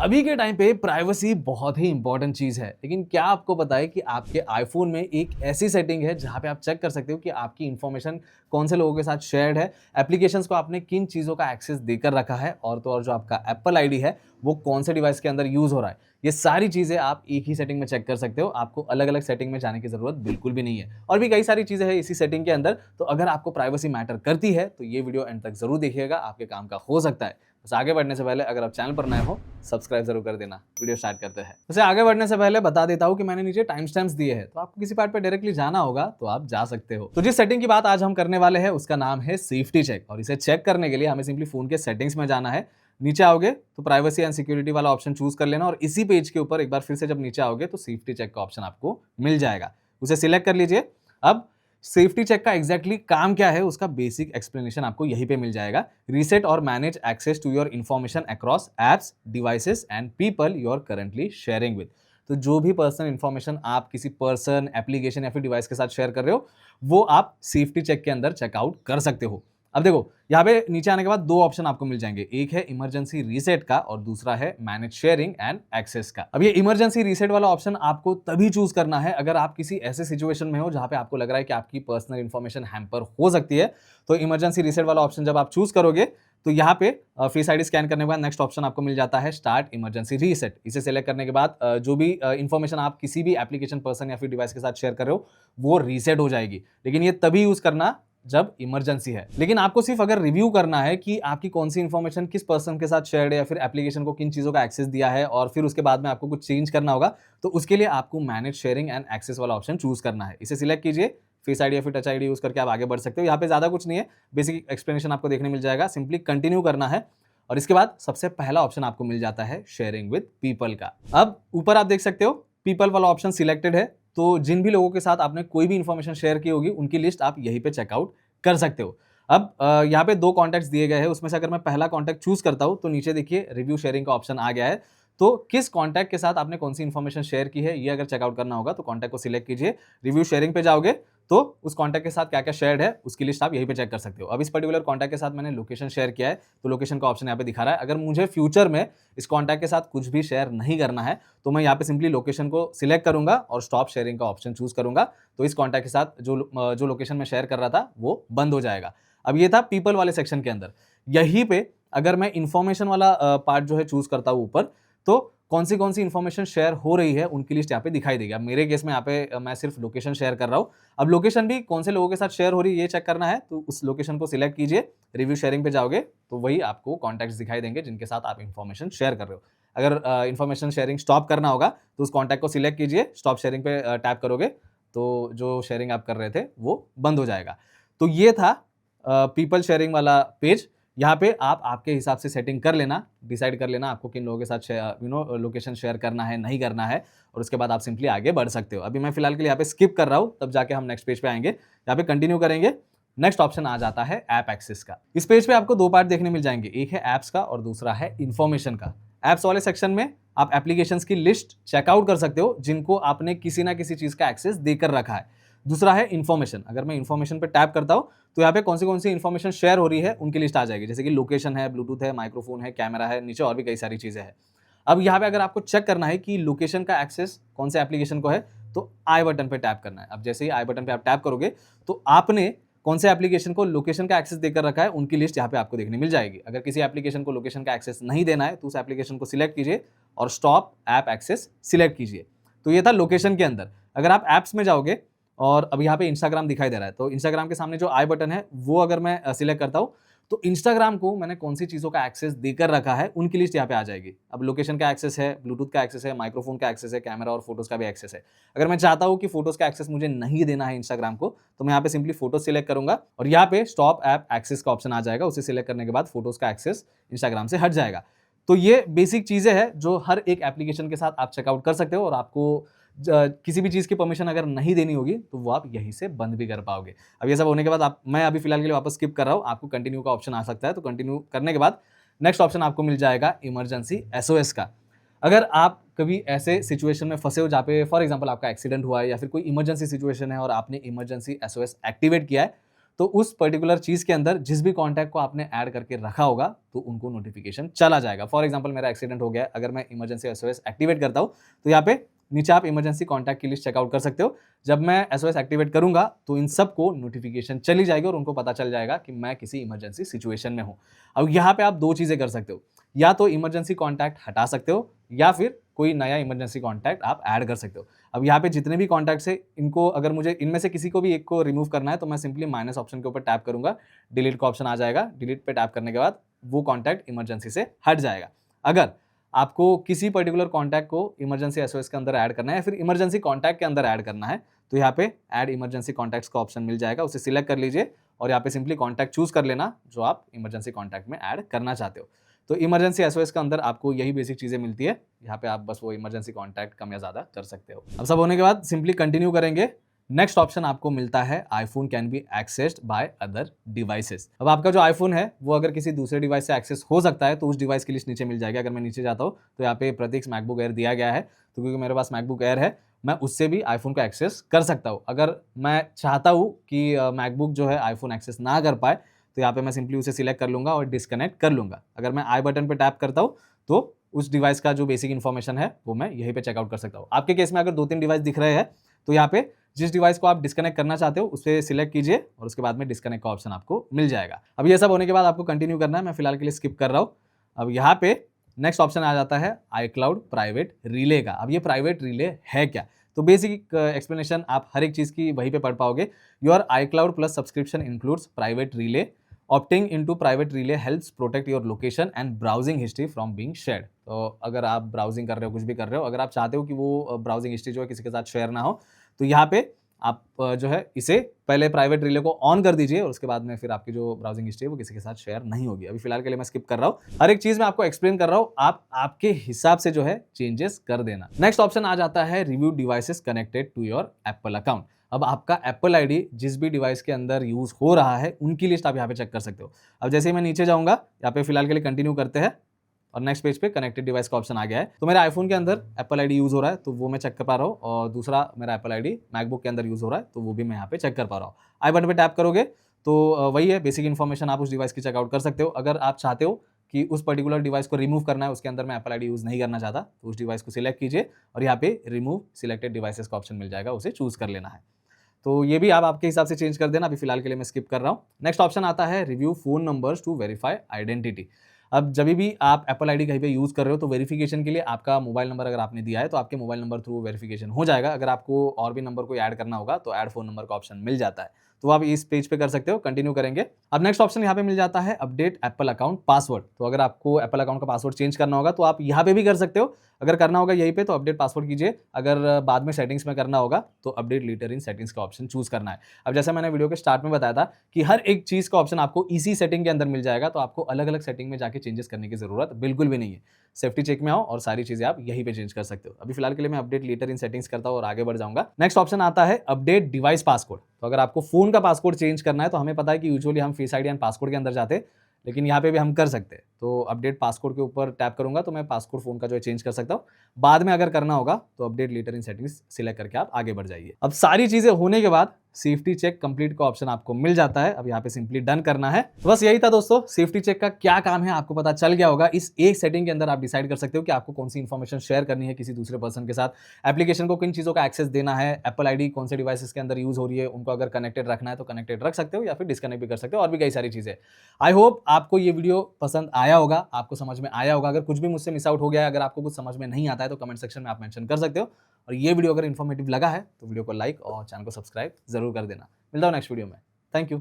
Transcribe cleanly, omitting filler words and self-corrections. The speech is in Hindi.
अभी के टाइम पे प्राइवेसी बहुत ही इंपॉर्टेंट चीज़ है, लेकिन क्या आपको पता है कि आपके आईफ़ोन में एक ऐसी सेटिंग है जहाँ पे आप चेक कर सकते हो कि आपकी इन्फॉर्मेशन कौन से लोगों के साथ शेयर्ड है, एप्लीकेशंस को आपने किन चीज़ों का एक्सेस देकर रखा है और तो और जो आपका एप्पल आईडी है, वो कौन से डिवाइस के अंदर यूज़ हो रहा है। ये सारी चीज़ें आप एक ही सेटिंग में चेक कर सकते हो, आपको अलग-अलग सेटिंग में जाने की ज़रूरत बिल्कुल भी नहीं है। और भी कई सारी चीज़ें हैं इसी सेटिंग के अंदर, तो अगर आपको प्राइवेसी मैटर करती है, तो ये वीडियो एंड तक ज़रूर देखिएगा, आपके काम का हो सकता है। बस आगे बढ़ने से पहले अगर आप चैनल पर नए हो, सब्सक्राइब जरूर कर देना। वीडियो स्टार्ट करते हैं। वैसे आगे बढ़ने से पहले बता देता हूं कि मैंने नीचे टाइम स्टैम्प्स दिए हैं, तो आपको किसी पार्ट पे डायरेक्टली जाना होगा तो आप जा सकते हो। तो जिस सेटिंग की बात आज हम करने वाले हैं उसका नाम है सेफ्टी चेक, और इसे चेक करने के लिए हमें सिंपली फोन के सेटिंग्स में जाना है। नीचे आओगे तो प्राइवेसी एंड सिक्योरिटी वाला ऑप्शन चूज कर लेना, और इसी पेज के ऊपर एक बार फिर से जब नीचे आओगे तो सेफ्टी चेक का ऑप्शन आपको मिल जाएगा, उसे सिलेक्ट कर लीजिए। अब सेफ्टी चेक का एग्जैक्टली काम क्या है उसका बेसिक एक्सप्लेनेशन आपको यहीं पे मिल जाएगा। रीसेट और manage access to your information across apps, devices and people you are currently sharing with. तो जो भी पर्सनल इन्फॉर्मेशन आप किसी पर्सन, एप्लीकेशन या फिर डिवाइस के साथ शेयर कर रहे हो, वो आप सेफ्टी चेक के अंदर चेकआउट कर सकते हो। अब देखो, यहाँ पे नीचे आने के बाद दो ऑप्शन आपको मिल जाएंगे, एक है इमरजेंसी रीसेट का और दूसरा है मैनेज शेयरिंग एंड एक्सेस का। अब ये इमरजेंसी रीसेट वाला ऑप्शन आपको तभी चूज करना है अगर आप किसी ऐसे सिचुएशन में हो जहां पे आपको लग रहा है कि आपकी पर्सनल इंफॉर्मेशन हैम्पर हो सकती है। तो इमरजेंसी रीसेट वाला ऑप्शन जब आप चूज करोगे तो यहाँ पे फेस आईडी स्कैन करने के बाद नेक्स्ट ऑप्शन आपको मिल जाता है स्टार्ट इमरजेंसी रीसेट। इसे सेलेक्ट करने के बाद जो भी इंफॉर्मेशन आप किसी भी एप्लीकेशन, पर्सन या फिर डिवाइस के साथ शेयर कर रहे हो वो रीसेट हो जाएगी, लेकिन ये तभी यूज करना जब इमरजेंसी है। लेकिन आपको सिर्फ अगर रिव्यू करना है कि आपकी कौन सी इंफॉर्मेशन किस पर्सन के साथ शेयर्ड है या फिर एप्लीकेशन को किन चीजों का एक्सेस दिया है, और फिर उसके बाद में आपको कुछ चेंज करना होगा, तो उसके लिए आपको मैनेज शेयरिंग एंड एक्सेस वाला ऑप्शन चूज करना है। इसे सिलेक्ट कीजिए, फेस आईडी या फिर टच आईडी यूज करके आप आगे बढ़ सकते हो। यहाँ पे ज्यादा कुछ नहीं है, बेसिक एक्सप्लेनेशन आपको देखने मिल जाएगा, सिंपली कंटिन्यू करना है। और इसके बाद सबसे पहला ऑप्शन आपको मिल जाता है शेयरिंग विद पीपल का। अब ऊपर आप देख सकते हो पीपल वाला ऑप्शन सिलेक्टेड है, तो जिन भी लोगों के साथ आपने कोई भी इंफॉर्मेशन शेयर की होगी उनकी लिस्ट आप यहीं पे चेकआउट कर सकते हो। अब यहाँ पे दो कॉन्टैक्ट्स दिए गए हैं, उसमें से अगर मैं पहला कॉन्टैक्ट चूज करता हूं तो नीचे देखिए रिव्यू शेयरिंग का ऑप्शन आ गया है। तो किस कॉन्टैक्ट के साथ आपने कौन सी इंफॉर्मेशन शेयर की है ये अगर चेकआउट करना होगा तो कॉन्टैक्ट को सिलेक्ट कीजिए, रिव्यू शेयरिंग पे जाओगे तो उस कॉन्टैक्ट के साथ क्या क्या शेयर्ड है उसकी लिस्ट आप यहीं पे चेक कर सकते हो। अब इस पर्टिकुलर कॉन्टैक्ट के साथ मैंने लोकेशन शेयर किया है, तो लोकेशन का ऑप्शन यहाँ पे दिखा रहा है। अगर मुझे फ्यूचर में इस कॉन्टैक्ट के साथ कुछ भी शेयर नहीं करना है तो मैं यहाँ पे सिंपली लोकेशन को सिलेक्ट करूंगा और स्टॉप शेयरिंग का ऑप्शन चूज करूंगा, तो इस कॉन्टैक्ट के साथ जो लोकेशन में शेयर कर रहा था वो बंद हो जाएगा। अब ये था पीपल वाले सेक्शन के अंदर। यहीं पे अगर मैं इंफॉर्मेशन वाला पार्ट जो है चूज करता हूं ऊपर, तो कौन सी इंफॉर्मेशन शेयर हो रही है उनकी लिस्ट यहाँ पे दिखाई देगी। अब मेरे केस में यहाँ पे मैं सिर्फ लोकेशन शेयर कर रहा हूँ। अब लोकेशन भी कौन से लोगों के साथ शेयर हो रही है ये चेक करना है, तो उस लोकेशन को सिलेक्ट कीजिए, रिव्यू शेयरिंग पे जाओगे तो वही आपको कॉन्टैक्ट्स दिखाई देंगे जिनके साथ आप इंफॉर्मेशन शेयर कर रहे हो। अगर इंफॉर्मेशन शेयरिंग स्टॉप करना होगा तो उस कॉन्टैक्ट को सिलेक्ट कीजिए, स्टॉप शेयरिंग पे टैप करोगे तो जो शेयरिंग आप कर रहे थे वो बंद हो जाएगा। तो ये था पीपल शेयरिंग वाला पेज। यहाँ पे आप आपके हिसाब से सेटिंग कर लेना, डिसाइड कर लेना आपको किन लोगों के साथ लोकेशन शेयर करना है, नहीं करना है, और उसके बाद आप सिंपली आगे बढ़ सकते हो। अभी मैं फिलहाल के लिए यहाँ पे स्किप कर रहा हूँ, तब जाके हम नेक्स्ट पेज पे आएंगे। यहाँ पे कंटिन्यू करेंगे। नेक्स्ट ऑप्शन आ जाता है ऐप एक्सेस का। इस पेज पे आपको दो पार्ट देखने मिल जाएंगे, एक है एप्स का और दूसरा है इन्फॉर्मेशन का। एप्स वाले सेक्शन में आप एप्लीकेशंस की लिस्ट चेकआउट कर सकते हो जिनको आपने किसी ना किसी चीज का एक्सेस देकर रखा है। दूसरा है इन्फॉर्मेशन। अगर मैं इन्फॉर्मेशन पे टैप करता हूं तो यहाँ पे कौन सी इन्फॉर्मेशन शेयर हो रही है उनकी लिस्ट आ जाएगी, जैसे कि लोकेशन है, ब्लूटूथ है, माइक्रोफोन है, कैमरा है, नीचे और भी कई सारी चीजें हैं। अब यहाँ पे अगर आपको चेक करना है कि लोकेशन का एक्सेस कौन से एप्लीकेशन को है, तो आई बटन पे टैप करना है। अब जैसे ही आई बटन पे आप टैप करोगे तो आपने कौन से एप्लीकेशन को लोकेशन का एक्सेस देकर रखा है उनकी लिस्ट यहाँ पे आपको देखने मिल जाएगी। अगर किसी एप्लीकेशन को लोकेशन का एक्सेस नहीं देना है तो उस एप्लीकेशन को सिलेक्ट कीजिए और स्टॉप ऐप एक्सेस सिलेक्ट कीजिए। तो ये था लोकेशन के अंदर। अगर आप ऐप्स में जाओगे और अब यहाँ पे इंस्टाग्राम दिखाई दे रहा है, तो इंस्टाग्राम के सामने जो आई बटन है वो अगर मैं सिलेक्ट करता हूँ तो इंस्टाग्राम को मैंने कौन सी चीज़ों का एक्सेस देकर रखा है उनकी लिस्ट यहाँ पे आ जाएगी। अब लोकेशन का एक्सेस है, ब्लूटूथ का एक्सेस है, माइक्रोफोन का एक्सेस है, कैमरा और फोटोज का भी एक्सेस है। अगर मैं चाहता हूँ कि फोटोज का एक्सेस मुझे नहीं देना है इंस्टाग्राम को, तो मैं यहाँ पे सिंपली फोटो सिलेक्ट करूंगा और यहाँ पे स्टॉप ऐप एक्सेस का ऑप्शन आ जाएगा। उसे सिलेक्ट करने के बाद फोटोज का एक्सेस इंस्टाग्राम से हट जाएगा। तो ये बेसिक चीजें हैं जो हर एक एप्लीकेशन के साथ आप चेकआउट कर सकते हो, और आपको किसी भी चीज़ की परमिशन अगर नहीं देनी होगी तो वो आप यहीं से बंद भी कर पाओगे। अब ये सब होने के बाद मैं अभी फिलहाल के लिए वापस स्किप कर रहा हूँ, आपको कंटिन्यू का ऑप्शन आ सकता है, तो कंटिन्यू करने के बाद नेक्स्ट ऑप्शन आपको मिल जाएगा इमरजेंसी एसओएस का। अगर आप कभी ऐसे सिचुएशन में फंसे हो जहाँ पे फॉर एग्जाम्पल आपका एक्सीडेंट हुआ है या फिर कोई इमरजेंसी सिचुएशन है और आपने इमरजेंसी एसओएस एक्टिवेट किया है, तो उस पर्टिकुलर चीज़ के अंदर जिस भी कॉन्टैक्ट को आपने ऐड करके रखा होगा तो उनको नोटिफिकेशन चला जाएगा। फॉर एग्जांपल मेरा एक्सीडेंट हो गया है, अगर मैं इमरजेंसी एसओएस एक्टिवेट करता हूँ तो यहाँ पे नीचे आप इमरजेंसी कॉन्टैक्ट की लिस्ट चेकआउट कर सकते हो। जब मैं एसओएस एक्टिवेट करूंगा तो इन सबको नोटिफिकेशन चली जाएगी और उनको पता चल जाएगा कि मैं किसी इमरजेंसी सिचुएशन में हूँ। अब यहाँ पे आप दो चीज़ें कर सकते हो, या तो इमरजेंसी कॉन्टैक्ट हटा सकते हो या फिर कोई नया इमरजेंसी कॉन्टैक्ट आप ऐड कर सकते हो। अब यहाँ पे जितने भी कॉन्टैक्ट्स है इनको अगर मुझे इनमें से किसी को भी एक को रिमूव करना है तो मैं सिंपली माइनस ऑप्शन के ऊपर टैप करूंगा, डिलीट का ऑप्शन आ जाएगा, डिलीट पे टैप करने के बाद वो कॉन्टैक्ट इमरजेंसी से हट जाएगा। अगर आपको किसी पर्टिकुलर कॉन्टैक्ट को इमरजेंसी एसओएस के अंदर ऐड करना है या फिर इमरजेंसी कॉन्टैक्ट के अंदर ऐड करना है तो यहाँ पे ऐड इमरजेंसी कॉन्टैक्ट्स का ऑप्शन मिल जाएगा, उसे सिलेक्ट कर लीजिए और यहाँ पे सिंपली कॉन्टैक्ट चूज कर लेना जो आप इमरजेंसी कॉन्टैक्ट में ऐड करना चाहते हो। तो इमरजेंसी एसओएस के अंदर आपको यही बेसिक चीजें मिलती है, यहाँ पे आप बस वो इमरजेंसी कॉन्टैक्ट कम या ज्यादा कर सकते हो। अब सब होने के बाद सिंपली कंटिन्यू करेंगे। नेक्स्ट ऑप्शन आपको मिलता है iPhone can be accessed by other devices. अब आपका जो आईफोन है वो अगर किसी दूसरे डिवाइस से एक्सेस हो सकता है तो उस डिवाइस की लिस्ट नीचे मिल जाएगी। अगर मैं नीचे जाता हूँ तो यहाँ पे प्रतीक मैकबुक एयर दिया गया है, तो क्योंकि मेरे पास मैकबुक एयर है मैं उससे भी आईफोन को एक्सेस कर सकता हूँ। अगर मैं चाहता हूँ कि मैकबुक जो है आईफोन एक्सेस ना कर पाए तो यहाँ पे मैं सिंपली उसे सिलेक्ट कर लूंगा और डिस्कनेक्ट कर लूंगा। अगर मैं आई बटन पे टैप करता हूँ तो उस डिवाइस का जो बेसिक इन्फॉर्मेशन है वो मैं यहीं पे चेकआउट कर सकता हूँ। आपके केस में अगर 2-3 डिवाइस दिख रहे हैं तो यहाँ पे जिस डिवाइस को आप डिस्कनेक्ट करना चाहते हो उसे सिलेक्ट कीजिए और उसके बाद में डिस्कनेक्ट का ऑप्शन आपको मिल जाएगा। अब ये सब होने के बाद आपको कंटिन्यू करना है, मैं फिलहाल के लिए स्किप कर रहा हूँ। अब यहाँ पे नेक्स्ट ऑप्शन आ जाता है iCloud प्राइवेट रिले का। अब ये प्राइवेट रिले है क्या, तो बेसिक एक्सप्लेनेशन आप हर एक चीज की वहीं पे पढ़ पाओगे। Your iCloud plus subscription includes private relay, opting into private relay helps protect your location and browsing history from being shared. तो अगर आप ब्राउजिंग कर रहे हो, कुछ भी कर रहे हो, अगर आप चाहते हो कि वो ब्राउजिंग हिस्ट्री जो है किसी के साथ शेयर ना हो तो यहाँ पे आप जो है इसे पहले प्राइवेट रिले को ऑन कर दीजिए और उसके बाद में फिर आपकी जो ब्राउजिंग हिस्ट्री है वो किसी के साथ शेयर नहीं होगी। अभी फिलहाल के लिए मैं स्किप कर रहा हूँ, हर एक चीज मैं आपको एक्सप्लेन कर रहा हूँ, आप आपके हिसाब से जो है चेंजेस कर देना। नेक्स्ट ऑप्शन आ जाता है review devices connected to your Apple account. अब आपका एप्पल आईडी जिस भी डिवाइस के अंदर यूज हो रहा है उनकी लिस्ट आप यहाँ पे चेक कर सकते हो। अब जैसे ही मैं नीचे जाऊंगा, यहाँ पे फिलहाल के लिए कंटिन्यू करते हैं और नेक्स्ट पेज पे कनेक्टेड डिवाइस का ऑप्शन आ गया है। तो मेरा आईफोन के अंदर एप्पल आईडी यूज हो रहा है तो वो मैं चेक कर पा रहा हूँ, और दूसरा मेरा एप्पल आईडी मैकबुक के अंदर यूज हो रहा है तो वो भी मैं यहाँ पे चेक कर पा रहा हूँ। आई बटन पे टैप करोगे तो वही है बेसिक इन्फॉर्मेशन, आप उस डिवाइस की चेकआउट कर सकते हो। अगर आप चाहते हो कि उस पर्टिकुलर डिवाइस को रिमूव करना है, उसके अंदर मैं एप्पल आईडी यूज नहीं करना चाहता, तो उस डिवाइस को सिलेक्ट कीजिए और यहाँ पे रिमूव सिलेक्टेड डिवाइसेस का ऑप्शन मिल जाएगा, उसे चूज कर लेना है। तो ये भी आप आपके हिसाब से चेंज कर देना। अभी फिलहाल के लिए मैं स्किप कर रहा हूँ। नेक्स्ट ऑप्शन आता है review phone numbers to verify identity. अब जब भी आप एप्पल आईडी कहीं पे यूज कर रहे हो तो वेरिफिकेशन के लिए आपका मोबाइल नंबर अगर आपने दिया है तो आपके मोबाइल नंबर थ्रू वेरिफिकेशन हो जाएगा। अगर आपको और भी नंबर को ऐड करना होगा तो ऐड फोन नंबर का ऑप्शन मिल जाता है, तो आप इस पेज पे कर सकते हो। कंटिन्यू करेंगे। अब नेक्स्ट ऑप्शन यहाँ पे मिल जाता है अपडेट एप्पल अकाउंट पासवर्ड। तो अगर आपको एप्पल अकाउंट का पासवर्ड चेंज करना होगा तो आप यहाँ पे भी कर सकते हो। अगर करना होगा यहीं पे तो अपडेट पासवर्ड कीजिए, अगर बाद में सेटिंग्स में करना होगा तो अपडेट लेटर इन सेटिंग्स का ऑप्शन चूज करना है। अब जैसा मैंने वीडियो के स्टार्ट में बताया था कि हर एक चीज का ऑप्शन आपको इसी सेटिंग के अंदर मिल जाएगा, तो आपको अलग अलग सेटिंग में जाके चेंजेस करने की जरूरत बिल्कुल भी नहीं है। सेफ्टी चेक में आओ और सारी चीजें आप यहीं पे चेंज कर सकते हो। अभी फिलहाल के लिए मैं अपडेट लेटर इन सेटिंग्स करता हूं और आगे बढ़ जाऊंगा। नेक्स्ट ऑप्शन आता है अपडेट डिवाइस पासकोड। तो अगर आपको फोन का पासकोड चेंज करना है तो हमें पता है कि यूजुअली हम फेस आईडी एंड पासकोड के अंदर जाते हैं, लेकिन यहाँ पे भी हम कर सकते हैं। तो अपडेट पासकोड के ऊपर टैप करूंगा तो मैं पासकोड फोन का जो है चेंज कर सकता हूँ। बाद में अगर करना होगा तो अपडेट लेटर इन सेटिंग्स सिलेक्ट करके आप आगे बढ़ जाइए। अब सारी चीजें होने के बाद सेफ्टी चेक कंप्लीट का ऑप्शन आपको मिल जाता है। अब यहाँ पे सिंपली डन करना है। तो बस यही था दोस्तों, सेफ्टी चेक का क्या काम है आपको पता चल गया होगा। इस एक सेटिंग के अंदर आप डिसाइड कर सकते हो कि आपको कौन सी इंफॉर्मेशन शेयर करनी है किसी दूसरे पर्सन के साथ, एप्लीकेशन को किन चीजों का एक्सेस देना है, एप्पल आईडी कौन से डिवाइसेस के अंदर यूज हो रही है उनको अगर कनेक्टेड रखना है तो कनेक्टेड रख सकते हो या फिर डिस्कनेक्ट भी कर सकते हो, और भी कई सारी चीजें। आई होप आपको ये वीडियो पसंद आया होगा, आपको समझ में आया होगा। अगर कुछ भी मुझसे मिस आउट हो गया है, अगर आपको कुछ समझ में नहीं आता है तो कमेंट सेक्शन में आप मेंशन कर सकते हो। और ये वीडियो अगर इन्फॉर्मेटिव लगा है तो वीडियो को लाइक और चैनल को सब्सक्राइब जरूर कर देना। मिलता हूं नेक्स्ट वीडियो में। Thank you.